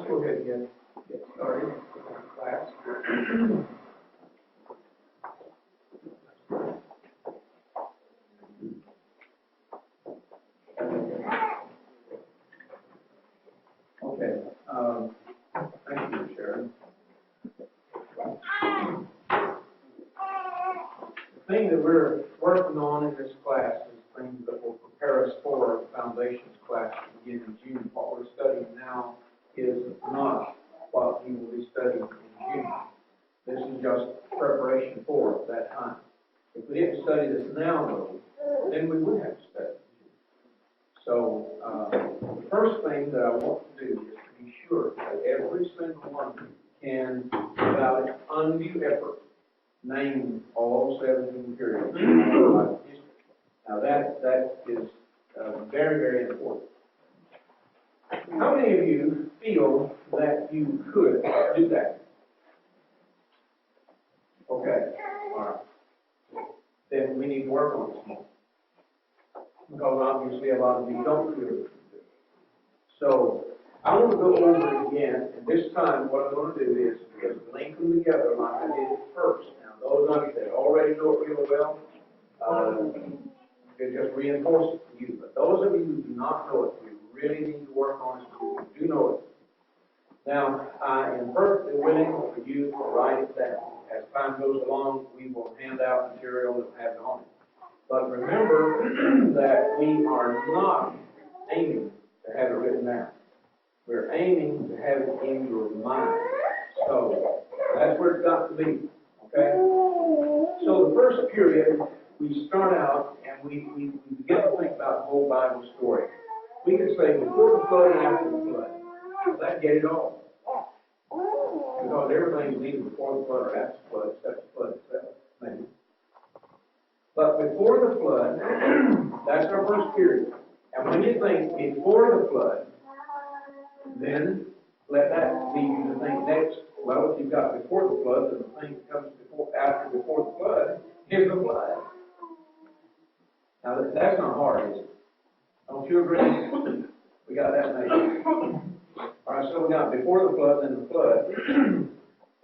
go ahead and get started with our class. Okay, thank you, Sharon. The thing that we're working on in this class is things that will prepare us for the foundations class to begin in June. What we're studying now is not what we will be studying in June. This is just preparation for that time. If we didn't study this now, though, then we would have to study. So, the first thing that I want to do is to be sure that every single one of you can, without undue effort, name all 17 periods of Bible history. Now, that is very, very important. How many of you feel that you could do that? Okay, all right. Then we need to work on this more. Because obviously a lot of you don't feel it. So, I want to go over it again, and this time what I'm going to do is link them together like I did at first. Now, those of you that already know it really well, it just reinforce it for you. But those of you who do not know it, we really need to work on it so you do know it. Now, I am perfectly willing for you to write it down. As time goes along, we will hand out material that will have it on it. But remember that we are not aiming to have it written down. We're aiming to have it in your mind. So, that's where it's got to be. Okay? So, the first period, we start out and we begin to think about the whole Bible story. We could say before the flood and after the flood. That'd get it all. Because everything's either before the flood or after the flood, except the flood itself. Maybe. But before the flood, that's our first period. And when you think before the flood, then let that lead you to think next. Well, if you've got before the flood, then the thing that comes before the flood is the flood. Now, that's not hard, is it? Don't you agree? We got that made. All right, so we got before the flood, then the flood.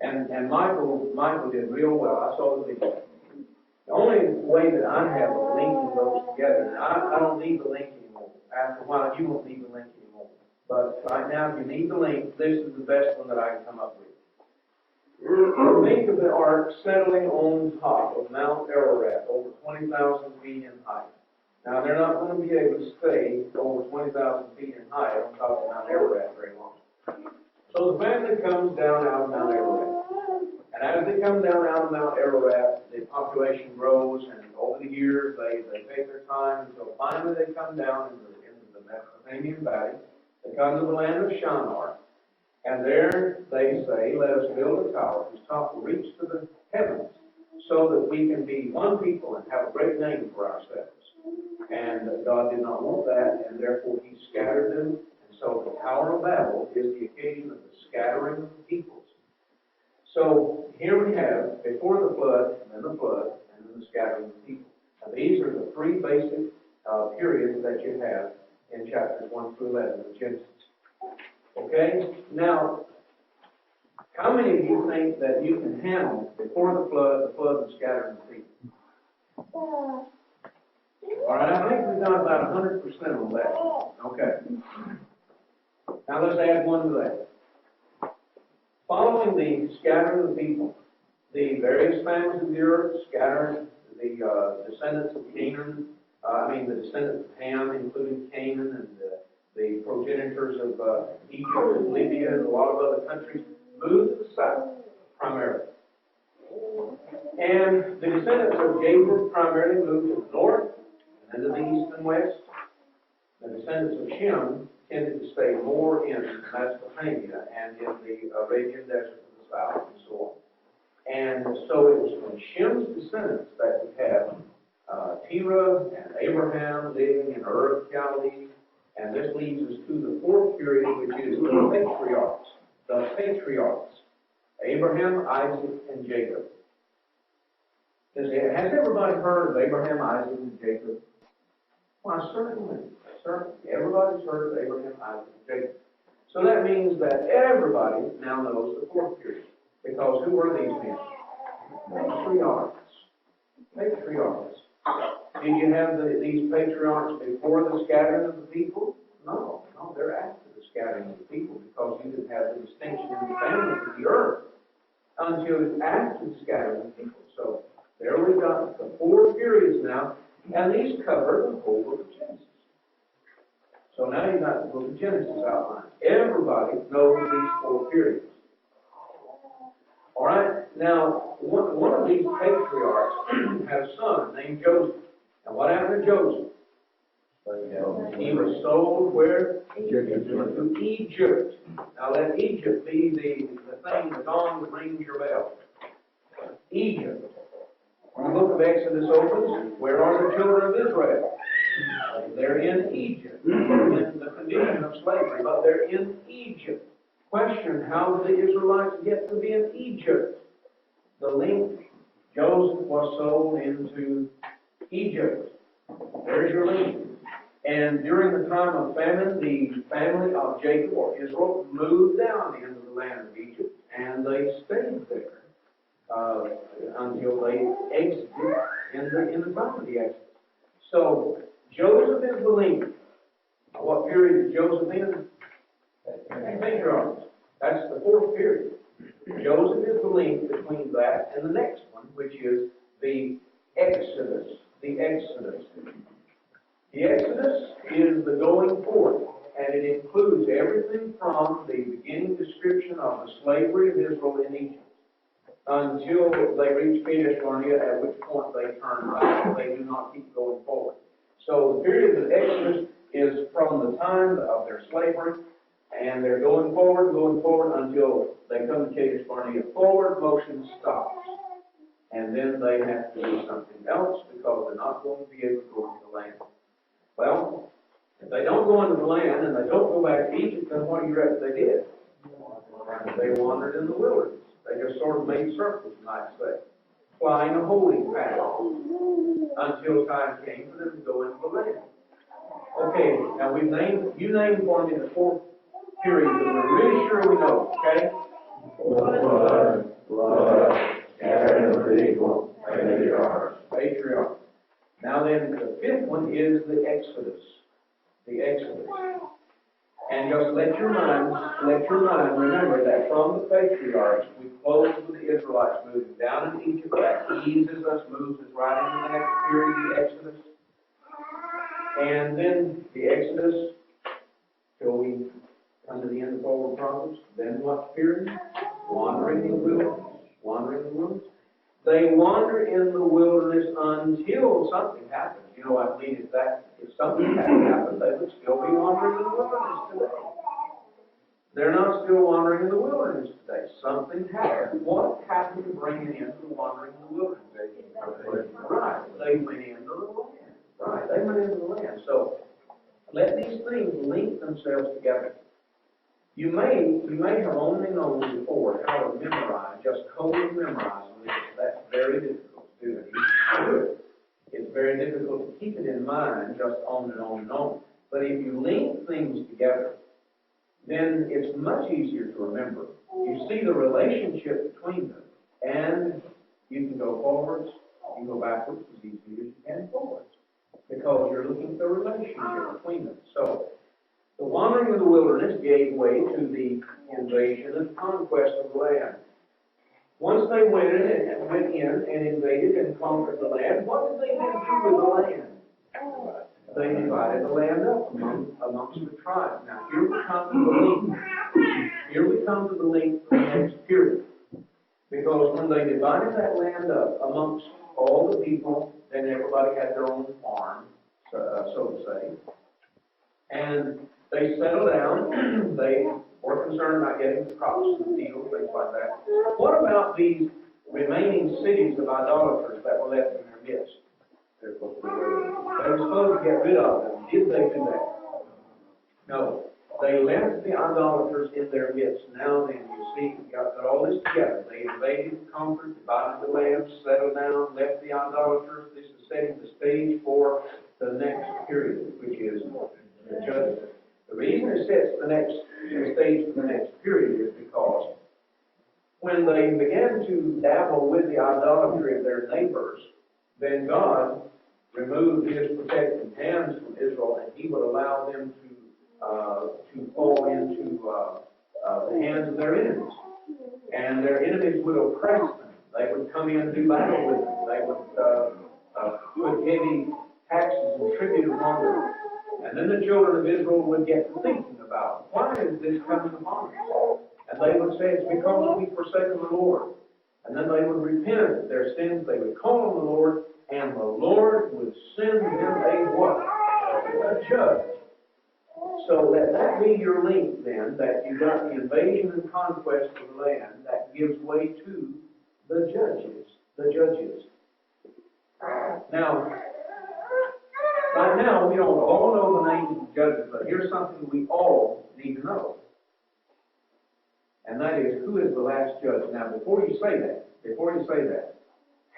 And Michael did real well. I saw the video. The only way that I have of linking those together, and I don't need the link anymore. After a while, you won't need the link anymore. But right now, if you need the link, this is the best one that I can come up with. Think of the ark settling on top of Mount Ararat, over 20,000 feet in height. Now, they're not going to be able to stay over 20,000 feet in height on top of Mount Ararat very long. So the family comes down out of Mount Ararat. And as they come down out of Mount Ararat, the population grows, and over the years, they take their time until finally they come down into the Mesopotamian Valley. They come to the land of Shinar, and there they say, let us build a tower whose top will reach to the heavens, so that we can be one people and have a great name for ourselves. And God did not want that, and therefore He scattered them. And so the Tower of Babel is the occasion of the scattering of the peoples. So here we have before the flood, and then the flood, and then the scattering of the people. Now these are the three basic periods that you have in chapters 1 through 11 of Genesis. Okay? Now, how many of you think that you can handle before the flood and scattering the people? All right, I think we've done about 100% on that. Okay. Now let's add one to that. Following the scattering of the people, the various families of the earth scattered, the descendants of Canaan, the descendants of Ham, including Canaan, and the progenitors of Egypt and Libya and a lot of other countries, moved to the south, primarily. And the descendants of Japheth primarily moved to the north, and then to the east and west. The descendants of Shem tended to stay more in Mesopotamia and in the Arabian desert to the south and so on. And so it was from Shem's descendants that we have Terah and Abraham living in Ur of Galilee. And this leads us to the fourth period, which is the patriarchs. The patriarchs. Abraham, Isaac, and Jacob. Has everybody heard of Abraham, Isaac, and Jacob? Why, certainly. Everybody's heard of Abraham, Isaac, and Jacob. So that means that everybody now knows the fourth period. Because who were these men? Patriarchs. Patriarchs. Did you have these patriarchs before the scattering of the people? No, they're after the scattering of the people, because you didn't have the distinction in the families of the earth until after the scattering of the people. So there we've got the four periods now, and these cover the whole book of Genesis. So now you've got the book of Genesis outlined. Everybody knows these four periods. All right, now one of these patriarchs had a son named Joseph. And what happened to Joseph? He was sold where? To Egypt. Now let Egypt be the thing that's on that rings your bell. Egypt. When the book of Exodus opens, where are the children of Israel? They're in Egypt. They're in the condition of slavery, but they're in Egypt. Question, how did the Israelites get to be in Egypt? The link, Joseph was sold into Egypt. There's your link. And during the time of famine, the family of Jacob, or Israel, moved down into the land of Egypt, and they stayed there until they exited in the time of the Exodus. So, Joseph is the link. What period is Joseph in? Patriarchs. That's the fourth period. Joseph is the link between that and the next one, which is the Exodus. The Exodus. The Exodus is the going forth, and it includes everything from the beginning description of the slavery of Israel in Egypt until they reach Kadesh Barnea, at which point they turn back. They do not keep going forward. So the period of the Exodus is from the time of their slavery, and they're going forward until they come to Kadesh Barnea. Forward motion stops. And then they have to do something else because they're not going to be able to go into the land. Well, if they don't go into the land and they don't go back to Egypt, then what do you reckon they did? They wandered in the wilderness. They just sort of made circles, you might say, flying a holding pattern until time came for them to go into the land. Okay, now you named for me the fourth period that we're really sure we know, okay? Blood. Scattering of the people, patriarchs. Now then, the fifth one is the Exodus. The Exodus. And just let your mind remember that from the patriarchs, we close with the Israelites moving down in Egypt. That eases us, moves us right into the next period, the Exodus. And then the Exodus, till we come to the end of forward prophets. Then what period? Wandering in the wilderness. They wander in the wilderness until something happens. You know, I mean, if something hadn't happened, they would still be wandering in the wilderness today. They're not still wandering in the wilderness today. Something happened. What happened to bring it into wandering in the wilderness? Right. They went into the land. Right. They went into the land. So let these things link themselves together. You may have only known before how to memorize, just coldly memorize this. That's very difficult to do. You do it. It's very difficult to keep it in mind just on and on and on. But if you link things together, then it's much easier to remember. You see the relationship between them, and you can go forwards, you can go backwards as easily as you can forwards, because you're looking at the relationship between them. So, the wandering of the wilderness gave way to the invasion and conquest of the land. Once they went in and invaded and conquered the land, what did they then do with the land? They divided the land up amongst the tribes. Now, here we come to the link. Here we come to the link for the next period. Because when they divided that land up amongst all the people, then everybody had their own farm, so to say. And they settled down. They were concerned about getting the crops in the field, things like that. What about these remaining cities of idolaters that were left in their midst? They were supposed to get rid of them. Did they do that? No. They left the idolaters in their midst. Now then, you see, we got all this together. They invaded, conquered, divided the land, settled down, left the idolaters. This is setting the stage for the next period, which is the judgment. The reason it sets the stage for the next period is because when they began to dabble with the idolatry of their neighbors, then God removed his protecting hands from Israel, and he would allow them to fall into the hands of their enemies. And their enemies would oppress them. They would come in and do battle with them. They would put heavy taxes and tribute upon them. And then the children of Israel would get to thinking about, why is this coming upon us? And they would say, it's because we've forsaken the Lord. And then they would repent of their sins. They would call on the Lord, and the Lord would send them a what? A judge. So let that be your link then, that you got the invasion and conquest of the land that gives way to the judges. The judges. Now, right now, we don't all know the names of the judges, but here's something we all need to know. And that is, who is the last judge? Now, before you say that,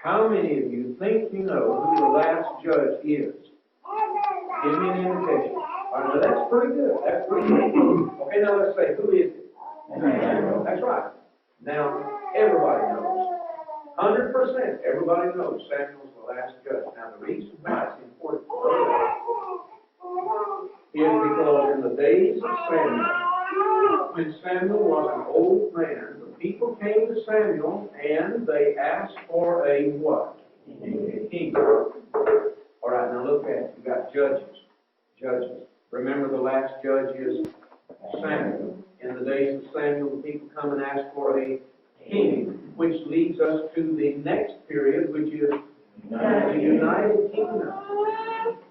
how many of you think you know who the last judge is? Give me an indication. All right, now that's pretty good. That's pretty good. Okay, now let's say, who is it? That's right. Now, everybody knows. 100%, everybody knows Samuel's the last judge. Now, the reason why it's important to know that is because in the days of Samuel, when Samuel was an old man, the people came to Samuel and they asked for a what? A king. All right, now look at it. You got judges. Judges. Remember, the last judge is Samuel. In the days of Samuel, the people come and ask for a king, which leads us to the next period, which is the United Kingdom.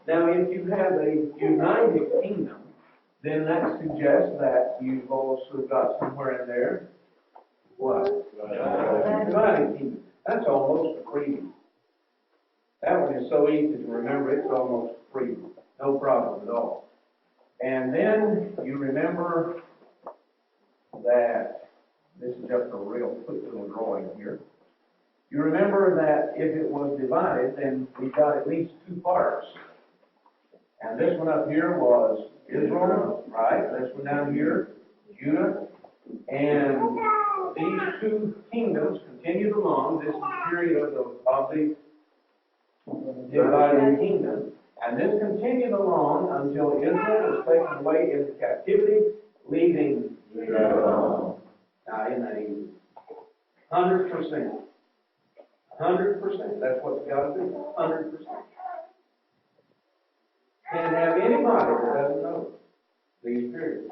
Now, if you have a United Kingdom, then that suggests that you've also got somewhere in there, what? United Kingdom. That's almost a freebie. That one is so easy to remember, it's almost a freebie. No problem at all. And then you remember that, this is just a real quick little drawing here. You remember that if it was divided, then we got at least two parts. And this one up here was Israel, right? This one down here, Judah. And these two kingdoms continued along. This is the period of the divided kingdom. And this continued along until Israel was taken away into captivity, leaving Judah alone. Now, isn't that easy? 100%. 100%. That's what's got to be. 100%. Can't have anybody that doesn't know these periods.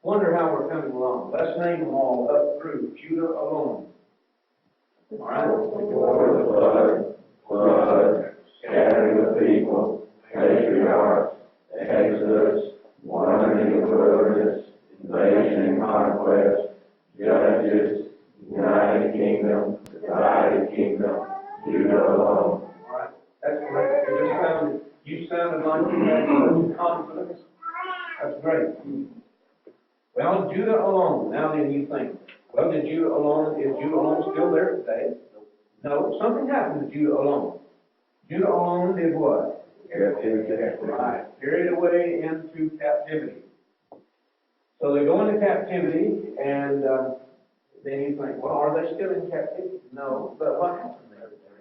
Wonder how we're coming along. Let's name them all up through Judah alone. All right? Flood, scattering the people, patriarchs, Exodus, wandering in the wilderness, invasion and conquest, judges, United Kingdom, divided kingdom, Judah alone. All right, that's correct. You sounded like you had such confidence. That's great. Well, Judah alone. Now then, you think, well, is Judah alone still there today? No, something happened to Judah alone. Judah alone did what? Right, carried away into captivity. So they go into captivity, and then you think, well, are they still in captivity? No, but what happened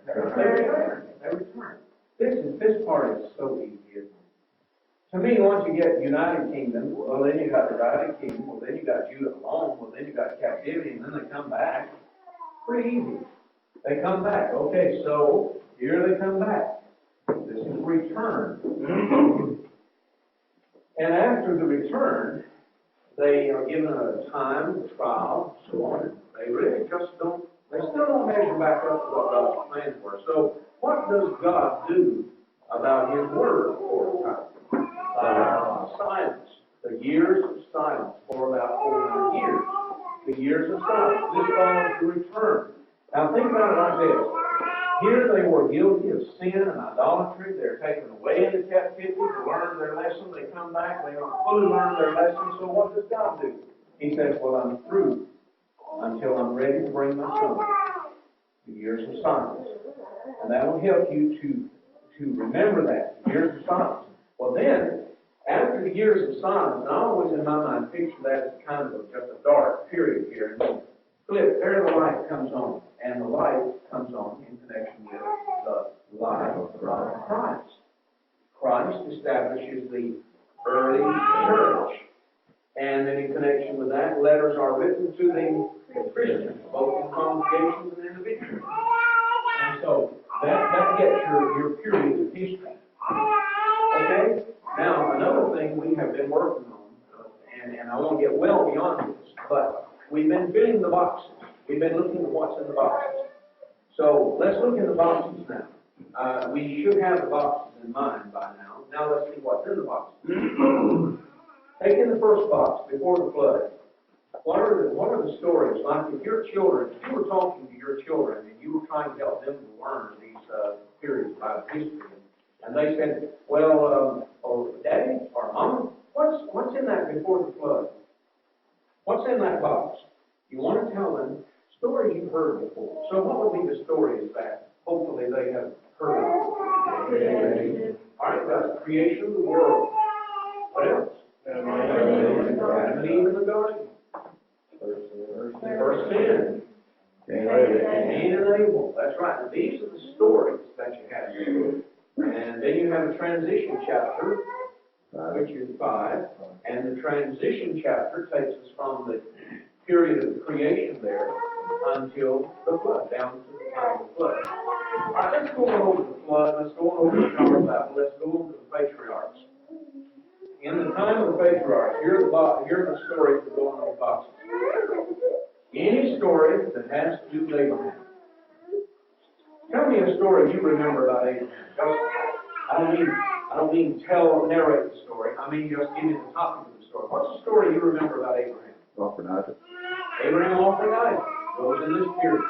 there? They returned. This part is so easy, isn't it? To me, once you get United Kingdom, well, then you got divided kingdom, well, then you got Judah alone, well, then you got captivity, and then they come back. Pretty easy. They come back. Okay, so here they come back. This is return. And after the return, they are given a time, a trial, so on. They really just they still don't measure back up to what God's plans were. So what does God do about His Word for a time? Silence. The years of silence for about 400 years. The years of silence. This follows the return. Now think about it like this. Here they were guilty of sin and idolatry. They're taken away into captivity to learn their lesson. They come back. They don't fully learn their lesson. So what does God do? He says, well, I'm through until I'm ready to bring my son. The years of silence. And that will help you to remember that. The years of silence. Well then, After the years of silence, and I always in my mind picture that as kind of just a dark period here, and then flip, there the light comes on, and the light comes on in connection with the life of Christ. Christ establishes the early church. And then in connection with that, letters are written to the Christians, both in congregations and individuals. And so that gets your period of history. Okay? Now, another thing we have been working on, and I won't get well beyond this, but we've been filling the boxes. We've been looking at what's in the boxes. So let's look in the boxes now. We should have the boxes in mind by now. Now let's see what's in the boxes. Taking the first box, before the flood, what are the stories? Like if your children, if you were talking to your children and you were trying to help them to learn these periods about history, and they said, well, Daddy or Mama, what's in that before the flood? What's in that box? You want to tell them stories you've heard before. So what would be the stories that hopefully they have heard of? Creation. All right, that's creation of the world. What else? Adam and Eve in the garden. First sin. Cain and Abel. That's right. Now, these are the stories that you have. And then you have a transition chapter, which is 5. And the transition chapter takes us from the period of creation there until the flood, down to the time of the flood. All right, let's go on over the flood. Let's go on over the Tower of Babel. Let's go over to the patriarchs. In the time of the patriarchs, here are the stories that go in those boxes. Any story that has to do with Abraham. Tell me a story you remember about Abraham. I don't mean narrate the story. I mean just give me the topic of the story. What's the story you remember about Abraham? Offering Isaac. Abraham offering Isaac. Goes in this period.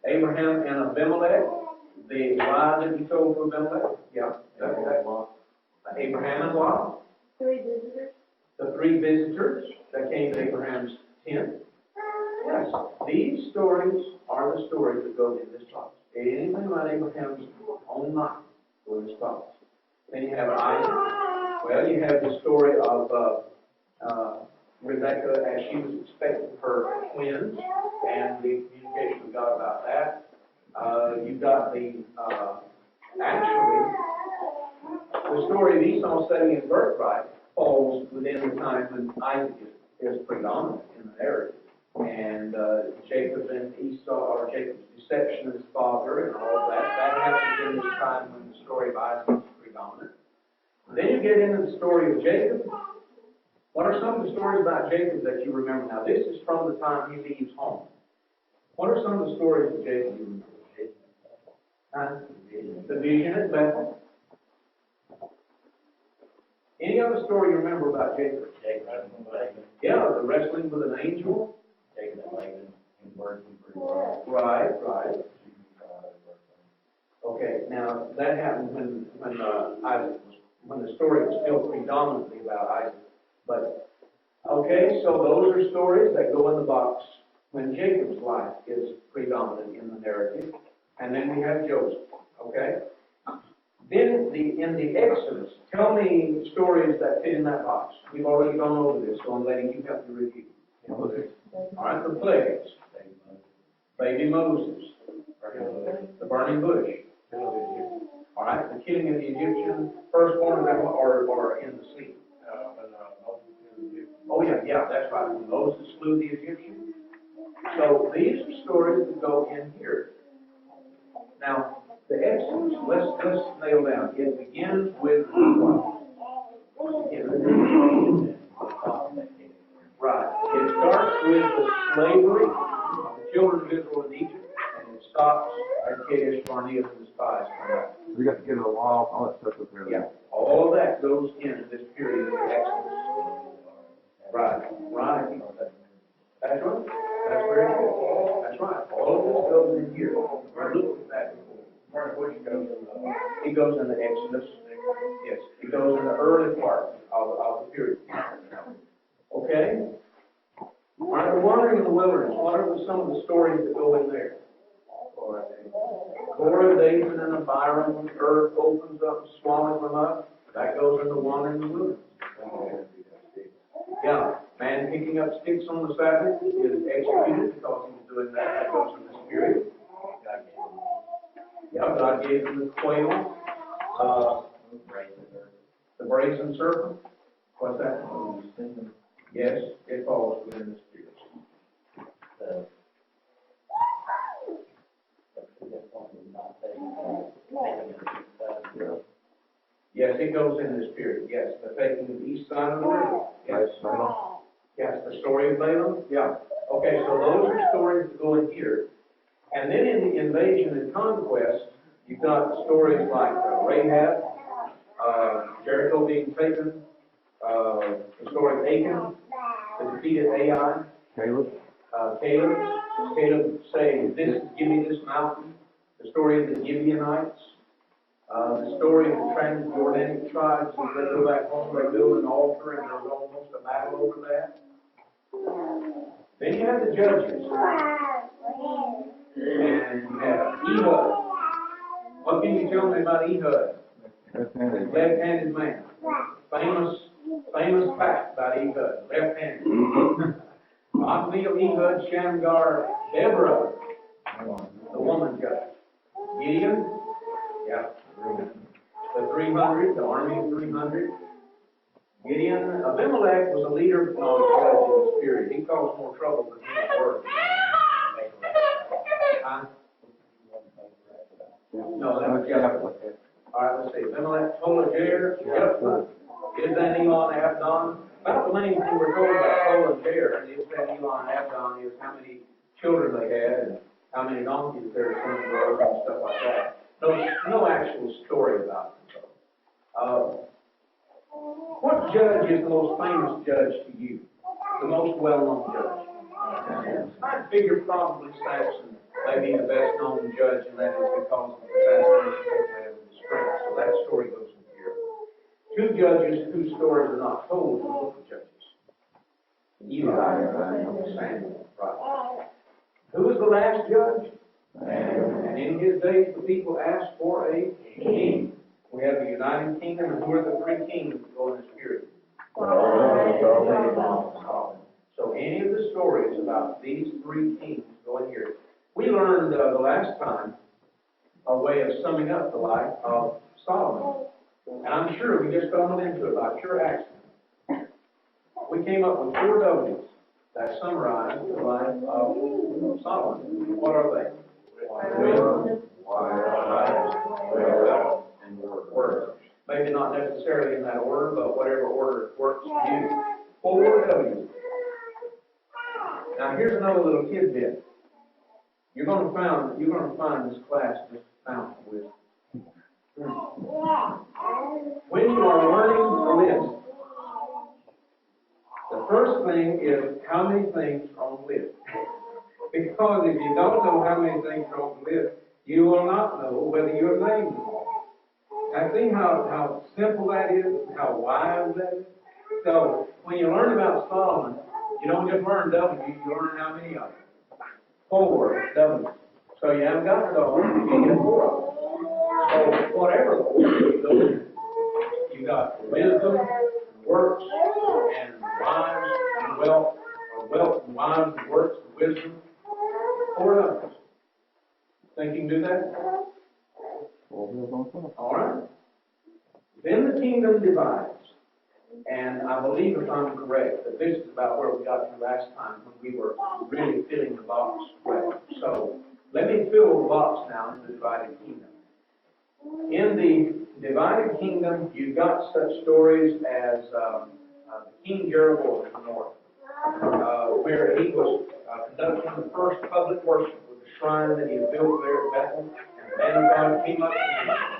Abraham and Abimelech. The lie that he told to Abimelech. Yeah, that's Abraham and Lot. 3 visitors. The 3 visitors that came to Abraham's tent. Yes, these stories are the stories that go in this box. Anything about Abraham's own life go in this box. Then you have Isaac. Well, you have the story of Rebekah as she was expecting her twins and the communication with God about that. You've got the story of Esau setting his birthright falls within the time when Isaac is predominant in the narrative. And Jacob and Esau, or Jacob's deception of his father and all of that, that happens in this time when the story of Isaac is predominant. Then you get into the story of Jacob. What are some of the stories about Jacob that you remember? Now, this is from the time he leaves home. What are some of the stories of Jacob you remember? The vision at Bethel. Any other story you remember about Jacob? Jacob wrestling with Laban. Yeah, the wrestling with an angel. Jacob and Laban in working pretty well. Right. Okay, now that happened when Isaac was, when the story was still predominantly about Isaac. But okay, so those are stories that go in the box when Jacob's life is predominant in the narrative, and then we have Joseph. Okay. Then in the Exodus, tell me stories that fit in that box. We've already gone over this, so I'm letting you help me review. All right, the plagues. Baby Moses. The burning bush. All right, the killing of the Egyptian firstborn or in the sleep. Oh yeah, that's right. When Moses slew the Egyptian. So these are stories that go in here. Now, the Exodus, let's nail down. It begins with what? Right. It starts with the slavery of the children of Israel in Egypt, and it stops at Kadesh Barnea when the spies come out. We got to get a law, all that stuff up there. Yeah, all of that goes into this period of the Exodus. Right. That's right. That's very good. That's right. All of this goes in here. We're looking at that before. It goes in the Exodus. Yes, it goes in the early part of the period. Okay? All right, we're wandering in the wilderness. What are some of the stories that go in there? Korah, Dathan, and Abiram, when the earth opens up and swallows them up. That goes in the wandering in the wilderness. Yeah, man picking up sticks on the Sabbath is executed because he was doing that. That goes in the spirit. Yeah, God gave him the quail, the brazen serpent. What's that? Yes, it falls within the spirit. Yes, it goes in the spirit. Yes, the taking the east side of the river. Yes, yes, the story of Balaam. Yeah. Okay, so those are stories that go in here. And then in the invasion and conquest, you've got stories like Rahab, Jericho being taken, the story of Achan, the defeated Ai, Caleb. Caleb saying, give me this mountain. The story of the Gibeonites. The story of the Transjordanic tribes, as they go back home, they build an altar, and there's almost a battle over that. Then you have the Judges. And you have Ehud. What can you tell me about Ehud? Left-handed man. Famous fact about Ehud, left-handed. Othniel, Ehud, Shamgar, Deborah, the woman judge. Gideon, yeah. The 300, the army of 300. Gideon, Abimelech was a leader, not a judge in the spirit. He caused more trouble than he worked. No, that was Jephthah. All right, let's see. Abimelech, Tola, Jair, Jephthah, Ibzan, Elon, Abdon. About the main thing we're told about Tola and Jair, and Ibzan, Elon, Abdon, is how many children they had and how many donkeys their son drove and stuff like that. No actual story about them. What judge is the most famous judge to you? The most well-known judge? I figure probably Samson may be the best-known judge, and that is because of the assassination of the strength. So that story goes in here. Two judges whose stories are not told in the book of Judges. Eli and Samuel. Right. Who was the last judge? And in his days, the people asked for a king. We have the United Kingdom, and who are the three kings that go in the spirit? So any of the stories about these three kings go in here. We learned the last time a way of summing up the life of Solomon. And I'm sure we just stumbled into it by pure accident. We came up with 4 W's that summarize the life of Solomon. What are they? Wisdom, and word. Maybe not necessarily in that order, but whatever order works for you. 4 W's. Now here's another little tidbit. You're going to find this class just found with. When you are learning a list, the first thing is how many things are on the list. Because if you don't know how many things are on the list, you will not know whether you're named them all. Now see how simple that is, how wise that is? So when you learn about Solomon, you don't just learn W, you learn how many of them. 4 W's. So you haven't got it all, you get 4 of them. So whatever the order you go in, you got wisdom, works, and wives, and wealth, or wealth and wives and works and wisdom. 4 W's. Think you can do that? All right. Then the kingdom divides. And I believe, if I'm correct, that this is about where we got to last time when we were really filling the box well. So let me fill the box now in the divided kingdom. In the divided kingdom, you've got such stories as King Jeroboam in the north, where he was conducting the first public worship with the shrine that he had built there at Bethel. And the man of God came up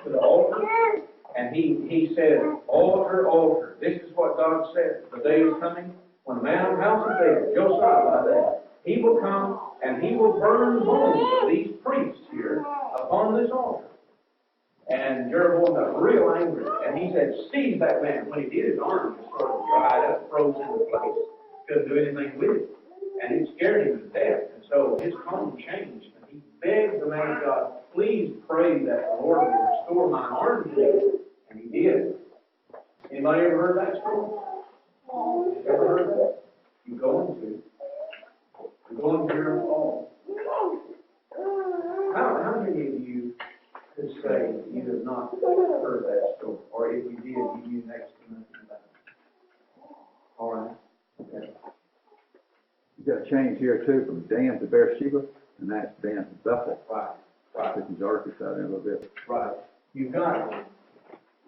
to the altar. And he said, altar, altar, this is what God said. The day is coming when the man of the house of David, Josiah by that, he will come and he will burn the bones of these priests here upon this altar. And Jeroboam got real angry. And he said, seize that man. When he did, his arm just sort of dried up, froze into place. Couldn't do anything with it. And it scared him to death. And so his tone changed. And he begged the man of God, please pray that the Lord will restore my arm to me. And he did. Anybody ever heard that story? Ever heard that? You're going to hear them all. How many of you could say you have not heard that story? Or if you did, you knew next to nothing about it? All right. Okay. You got a change here too from Dan to Beersheba, and that's Dan to Bethel. Right. This is Arkansas in a little bit. Right. You've got,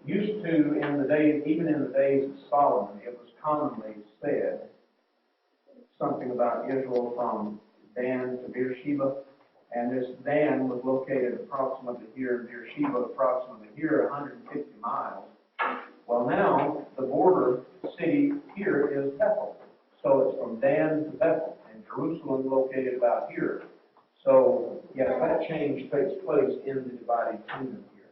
used to in the days, even in the days of Solomon, it was commonly said something about Israel from Dan to Beersheba, and this Dan was located approximately here, and Beersheba approximately here, 150 miles. Well, now, the border city here is Bethel. So it's from Dan to Bethel, and Jerusalem located about here. So, yes, that change takes place in the divided kingdom here.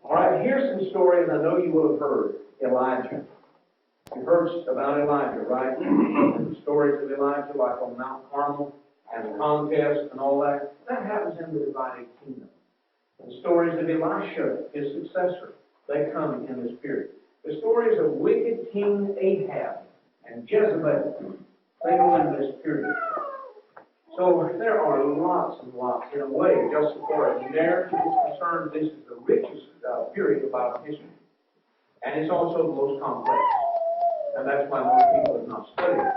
All right, here's some stories I know you will have heard. Elijah. You've heard about Elijah, right? The stories of Elijah, like on Mount Carmel, and the contest and all that. That happens in the divided kingdom. The stories of Elisha, his successor, they come in this period. The stories of wicked King Ahab and Jezebel, they go into this period. So there are lots and lots. In a way, just as far as narrative is concerned, this is the richest period of Bible history. And it's also the most complex. And that's why most people have not studied it.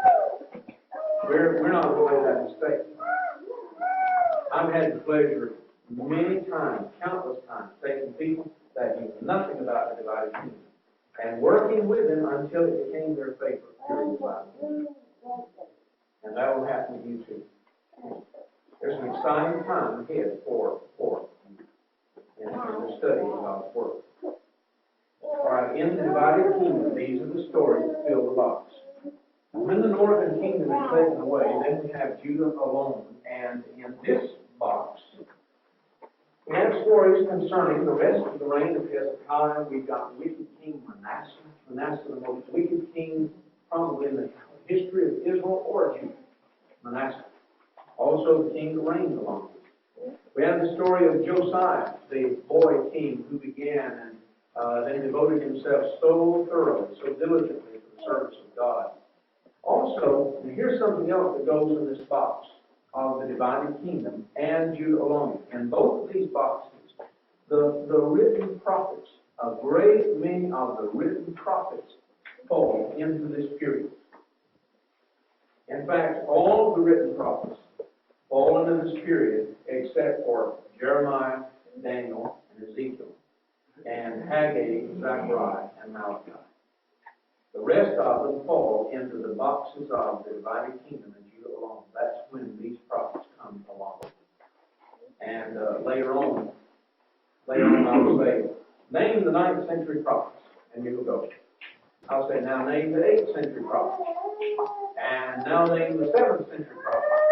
We're not going to make that mistake. I've had the pleasure many times, countless times, taking people that knew nothing about the divided kingdom and working with them until it became their favorite period of Bible. And that will happen to you too. There's an exciting time ahead for in the study of God's Word. All right, in the divided kingdom, these are the stories that fill the box. When the northern kingdom is taken away, then we have Judah alone. And in this box, we have stories concerning the rest of the reign of Hezekiah. We've got wicked King Manasseh. Manasseh, the most wicked king probably in the history of Israel or Judah. Manasseh. Also the king that reigned along. We have the story of Josiah, the boy king who began and then devoted himself so thoroughly, so diligently to the service of God. Also, and here's something else that goes in this box of the divided kingdom and Judah alone. In both of these boxes, the written prophets, a great many of the written prophets fall into this period. In fact, all of the written prophets fall into this period except for Jeremiah, Daniel, and Ezekiel, and Haggai, Zechariah, and Malachi. The rest of them fall into the boxes of the divided kingdom and Judah alone. That's when these prophets come along. And later on I will say, name the 9th century prophets, and you will go. I'll say, now name the 8th century prophets. And now name the 7th century prophets.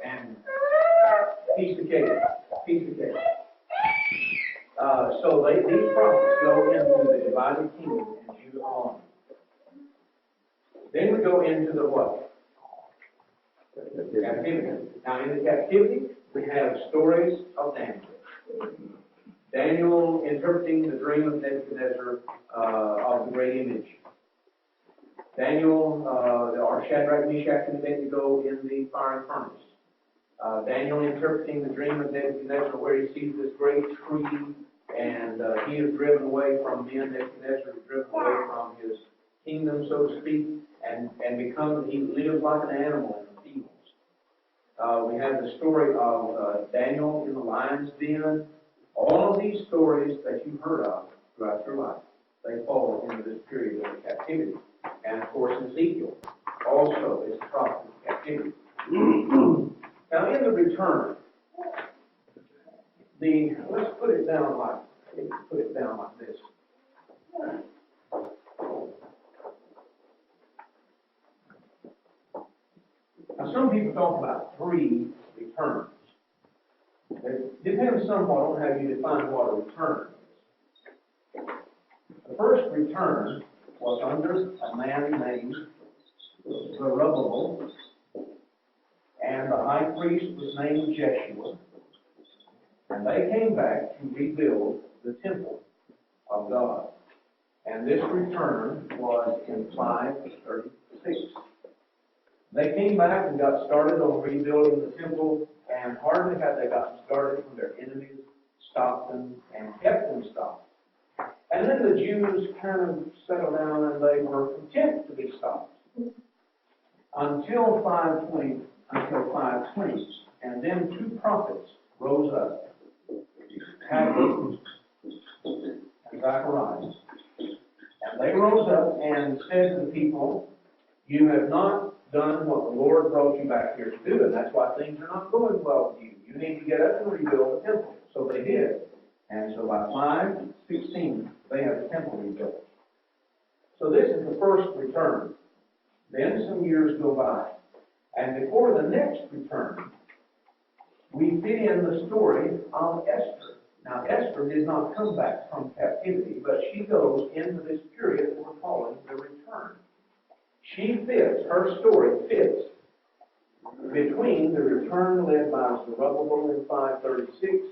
And piece of cake. So these prophets go into the divided kingdom and Judah alone. Then we go into the what? Captivity. Now in the captivity, we have stories of Daniel. Daniel interpreting the dream of Nebuchadnezzar of the great image. Daniel, or Shadrach, Meshach, and Abednego in the fiery furnace. Daniel interpreting the dream of Nebuchadnezzar where he sees this great tree and he is driven away from men. Nebuchadnezzar is driven away from his kingdom, so to speak, and he lives like an animal in the fields. We have the story of Daniel in the lion's den. All of these stories that you've heard of throughout your life, they fall into this period of captivity. And of course Ezekiel also is the prophet of captivity. Now in the return, let's put it down like this. Now some people talk about 3 returns. It depends somewhat on how you define what a return is. The first return was under a man named Zerubbabel, and the high priest was named Jeshua, and they came back to rebuild the temple of God. And this return was in 536. They came back and got started on rebuilding the temple, and hardly had they gotten started when their enemies stopped them and kept them stopped. And then the Jews kind of settled down and they were content to be stopped. Until 520, and then two prophets rose up, Haggai and Zechariah. And they rose up and said to the people, you have not done what the Lord brought you back here to do, and that's why things are not going well with you. You need to get up and rebuild the temple. So they did. And so by 516, they had the temple rebuilt. So this is the first return. Then some years go by. And before the next return, we fit in the story of Esther. Now, Esther did not come back from captivity, but she goes into this period that we're calling the return. She fits, her story fits between the return led by Zerubbabel in 536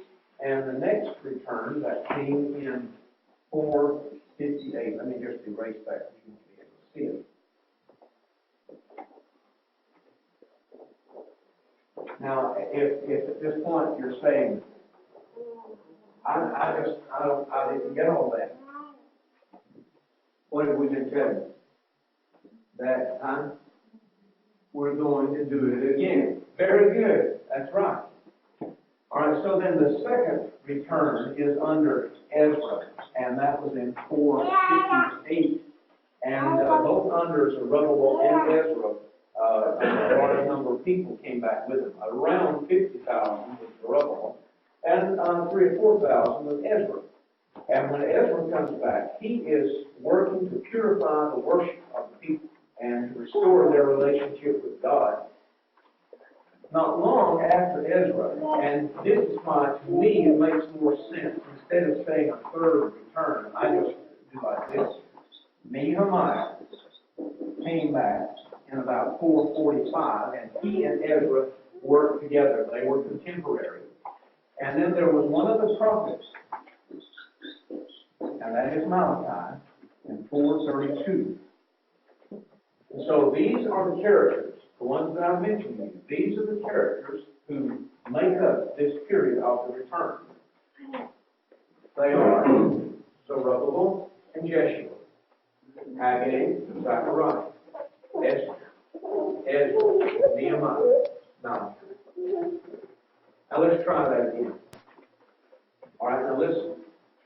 and the next return that came in 458. Let me just erase that so you won't be able to see it. Now, if at this point you're saying, I didn't get all that. What have we been telling you? That we're going to do it again. Very good. That's right. All right, so then the second return is under Ezra, and that was in 458. And both under Zerubbabel and Ezra, a large number of people came back with him. Around 50,000 with Zerubbabel, and 3,000 or 4,000 with Ezra. And when Ezra comes back, he is working to purify the worship of the people and to restore their relationship with God. Not long after Ezra, and this is why, to me, it makes more sense. Instead of saying a third return, I just do like this. Nehemiah came back in about 445, and he and Ezra worked together. They were contemporaries. And then there was one of the prophets, and that is Malachi, in 432. And so these are the characters, the ones that I mentioned to you. These are the characters who make up this period of the return. They are Zerubbabel and Jeshua, Haggai and Zechariah, Esther, Ezra, Nehemiah, Malachi. Now let's try that again. All right, now listen.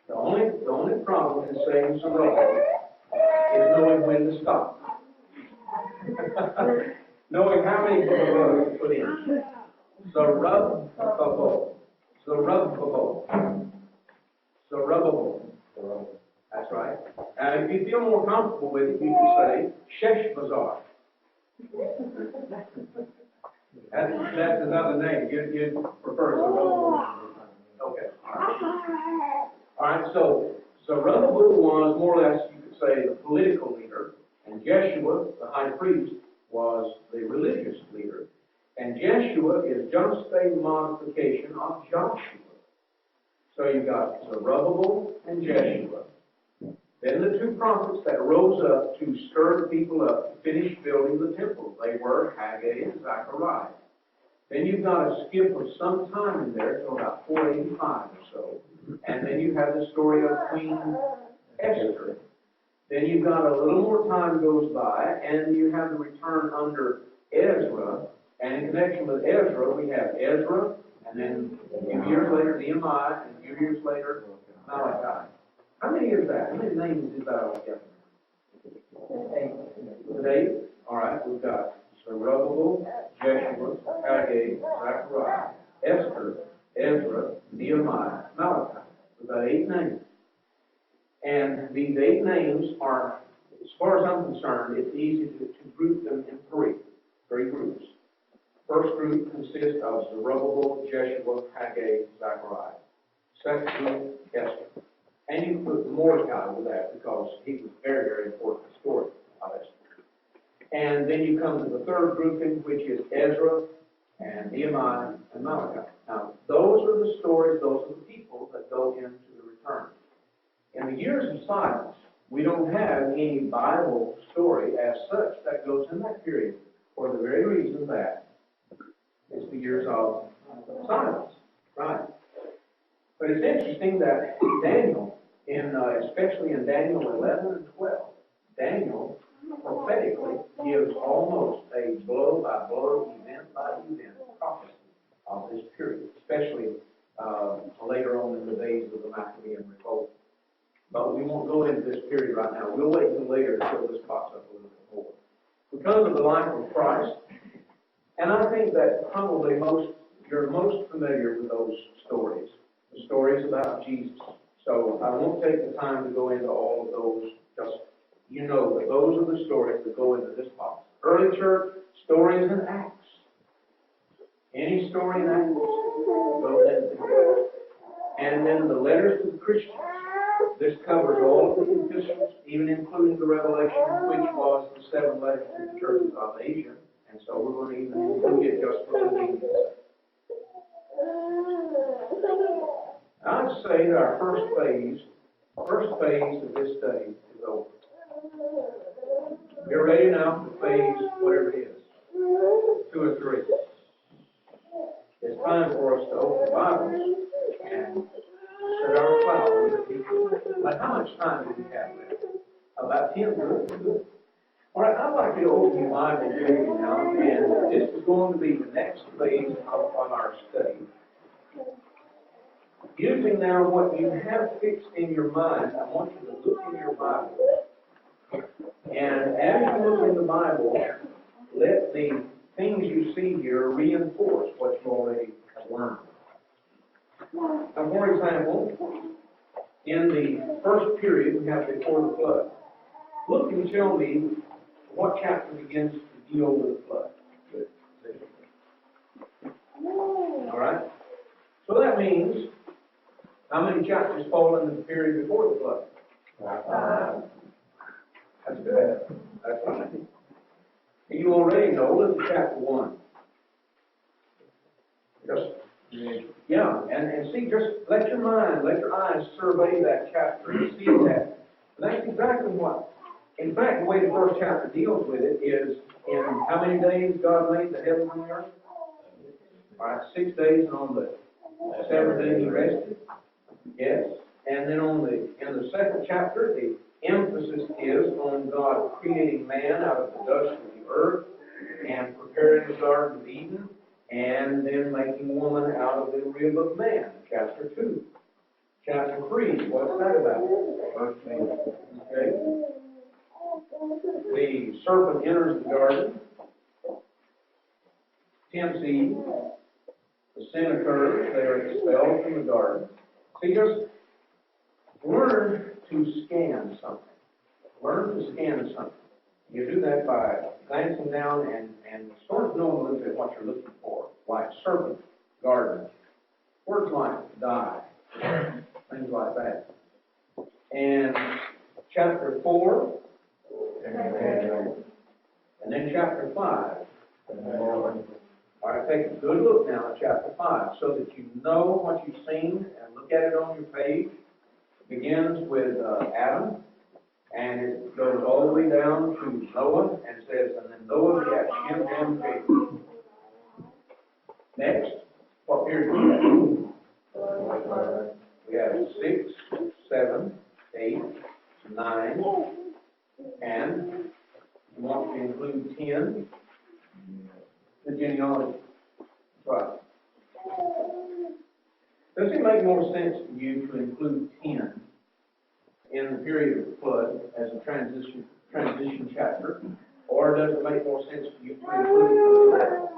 The only problem in saying Zerubbabel is knowing when to stop. Knowing how many Zerubbabel to put in. Zerubbabel. That's right. And if you feel more comfortable with it, you can say Sheshbazzar. That's another name. You prefer Zerubbabel. Okay. All right. So Zerubbabel was more or less, you could say, the political leader, and Jeshua, the high priest, was the religious leader. And Jeshua is just a modification of Joshua. So you've got Zerubbabel and Jeshua. Then the two prophets that rose up to stir the people up to finish building the temple. They were Haggai and Zechariah. Then you've got a skip of some time in there till about 485 or so. And then you have the story of Queen Esther. Then you've got a little more time goes by, and you have the return under Ezra. And in connection with Ezra, we have Ezra, and then a few years later Nehemiah, and a few years later Malachi. How many is that? How many names is that altogether? 8. All right, we've got Zerubbabel, Jeshua, Haggai, Zechariah, Esther, Ezra, Nehemiah, Malachi. We've got 8 names. And these 8 names are, as far as I'm concerned, it's easy to group them in 3 groups. First group consists of Zerubbabel, Jeshua, Haggai, Zechariah. Second group, Esther. And you can put Mordecai with that because he was very, very important in the story of Esther. And then you come to the third grouping, which is Ezra and Nehemiah and Malachi. Now, those are the stories, those are the people that go into the return. In the years of silence, We don't have any Bible story as such that goes in that period, for the very reason that it's the years of silence, right? But it's interesting that Daniel, especially in Daniel 11 and 12, Daniel prophetically gives almost a blow-by-blow, event-by-event prophecy of this period, especially later on in the days of the Maccabean revolt. But we won't go into this period right now. We'll wait until later to show this pops up a little bit more. Because of the life of Christ, and I think that probably you're most familiar with those stories, the stories about Jesus. So I won't take the time to go into all of those, just, you know, that those are the stories that go into this box. Early church, stories and acts. Any story in Acts goes into. And then the letters to the Christians. This covers all of the epistles, even including the Revelation, which was the 7 letters to the churches of Asia. And so we're going to even include it just for convenience. I'd say that our first phase of this study is over. We're ready now for phase, whatever it is, 2 or 3. It's time for us to open the Bibles and set our cloud with the people. But how much time do we have left? About 10, good. All right, I'd like you to open your Bible with me now, and this is going to be the next phase of our study. Using now what you have fixed in your mind, I want you to look in your Bible. And as you look in the Bible, let the things you see here reinforce what you already have learned. Now, for example, in the first period we have before the flood. Look and tell me what chapter begins to deal with the flood. All right? So that means, how many chapters fall into the period before the flood? That's good. That's right. You already know, look at chapter 1. And see, just let your mind, let your eyes survey that chapter and see that. And that's exactly what. In fact, the way the first chapter deals with it is, in how many days God made the heavens and the earth? All right, 6 days, and on the 7th day He rested. Yes. And then in the second chapter, the emphasis is on God creating man out of the dust of the earth and preparing the Garden of Eden, and then making woman out of the rib of man, chapter 2. Chapter 3, what's that about? Okay. The serpent enters the garden, tempts Eve, the sin occurs, they are expelled from the garden. See, just learn to scan something. Learn to scan something. You do that by glancing down and sort of knowing a little bit what you're looking for, like serpent, garden, words like die, things like that. And chapter 4, and then chapter 5. All right, take a good look now at chapter 5 so that you know what you've seen and look at it on your page. It begins with Adam, and it goes all the way down to Noah, and says, and then Noah begat Shem, Ham, and Japheth. Next, what period do we have? We have 6, 7, 8, 9, and you want to include 10, the genealogy. Right. Does it make more sense to you to include 10 in the period of the flood as a transition chapter, or does it make more sense to you to include 11?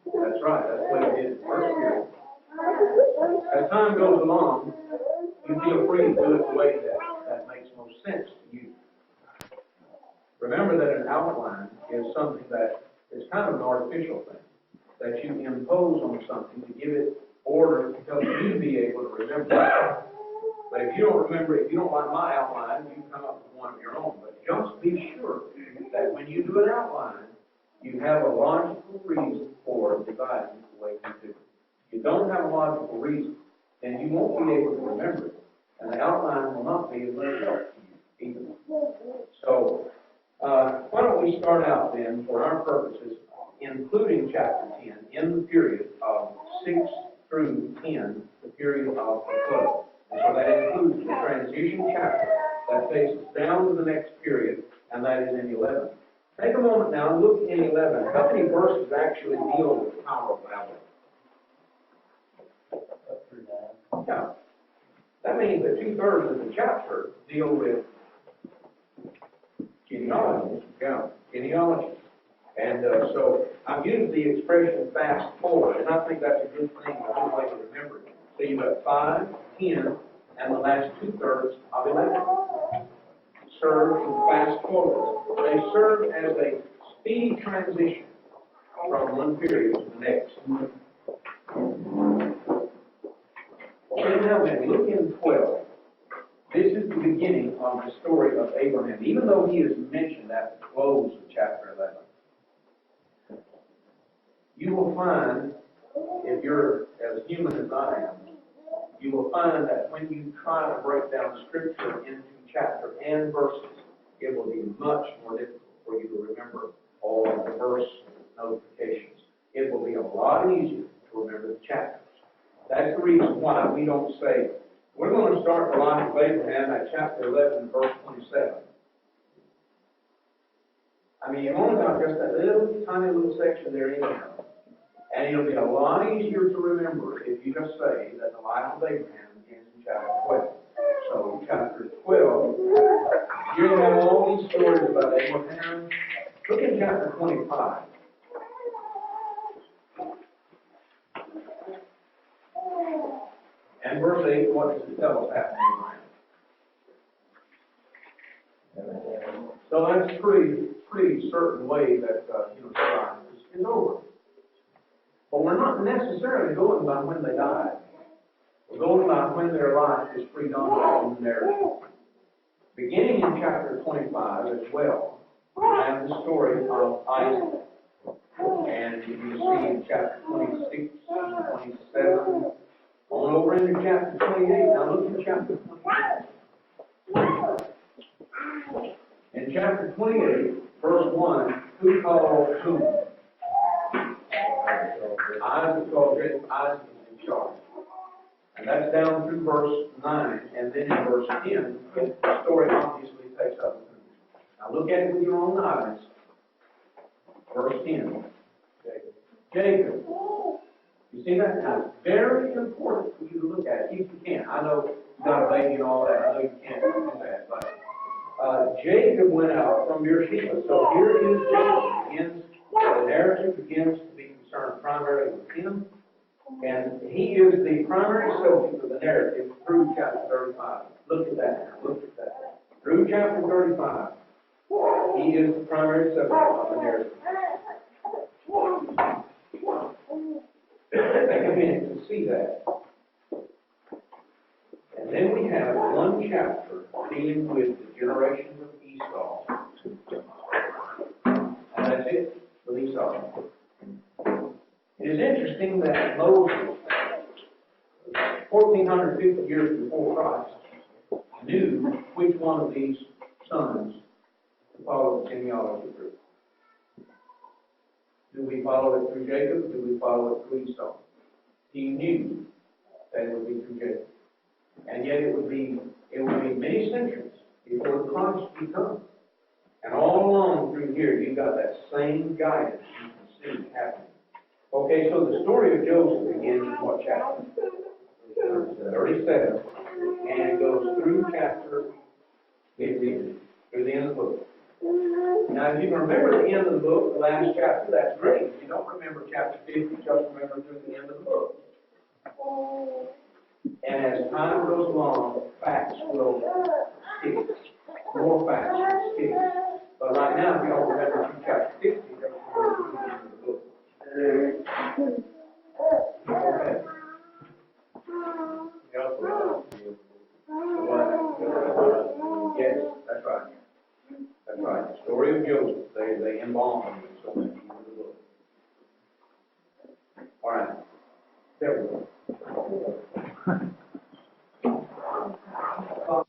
That's right. That's what it did in the first period. As time goes along, you feel free to do it the way that makes most sense to you. Remember that an outline is something that is kind of an artificial thing that you impose on something to give it order to help you be able to remember. But if you don't remember, if you don't like my outline, you can come up with one of your own. But just be sure that when you do an outline, you have a logical reason for dividing it the way you do. If you don't have a logical reason, then you won't be able to remember it. And the outline will not be of much help to you either. So, why don't we start out then, for our purposes, including chapter 10, in the period of 6 through 10, the period of the flood. And so that includes the transition chapter that takes us down to the next period, and that is in 11. Take a moment now and look in 11. How many verses actually deal with the Tower of Babel? Up through 9. Yeah. That means that 2/3 of the chapter deal with genealogy. Yeah, genealogy. And so I've used the expression fast forward, and I think that's a good thing, a good way to remember it. So you've got 5, 10, and the last 2/3 of 11 serve as fast forward. They serve as a speedy transition from one period to the next. Okay, now then, look in 12. This is the beginning of the story of Abraham, even though he is mentioned at the close of chapter 11. You will find, if you're as human as I am, you will find that when you try to break down Scripture into chapter and verses, it will be much more difficult for you to remember all of the verse notifications. It will be a lot easier to remember the chapters. That's the reason why we don't say, we're going to start the life of Abraham at chapter 11, verse 27. I mean, you've only got just that little, tiny little section there anyhow. And it'll be a lot easier to remember if you just say that the life of Abraham begins in chapter 12. So, chapter 12, here you have all these stories about Abraham. Look at chapter 25. And verse 8, what does it tell us happened to Abraham? So that's a pretty certain way that, Sarah is over. But we're not necessarily going by when they died. We're going by when their life is predominant in the narrative. Beginning in chapter 25 as well, we have the story of Isaac. And you see in chapter 26 and 27, on over into chapter 28. Now look at chapter 28. In chapter 28, verse 1, who called whom? Isaac called Jacob. Isaac is in charge. And that's down through verse 9. And then in verse 10, the story obviously takes up. Now look at it with your own eyes. Verse 10. Jacob. You see that? Now, it's very important for you to look at it, if you can. I know you got a baby and all that. I know you can't do that. But Jacob went out from Beersheba. So here is Jacob. The narrative begins to be concerned primarily with him. And he is the primary subject of the narrative through chapter 35. Look at that now. Look at that. Through chapter 35, he is the primary subject of the narrative. Take a minute to see that. And then we have one chapter dealing with the generations of Esau. And that's it with Esau. It is interesting that Moses, 1450 years before Christ, knew which one of these sons to follow the genealogy through. Do we follow it through Jacob? Do we follow it through Esau? He knew that it would be through Jacob. And yet it would be many centuries before the Christ would come. And all along through here, you've got that same guidance you can see happening. Okay, so the story of Joseph begins in what chapter? 37. And it goes through chapter 50, through the end of the book. Now, if you can remember the end of the book, the last chapter, that's great. If you don't remember chapter 50, just remember through the end of the book. And as time goes along, facts will stick. More facts will stick. But right now, if you don't remember through chapter 50, just remember through the end of the book. Okay. Yes, that's right. That's right. The story of Joseph, they embalmed him so much in the book. All right. There we go.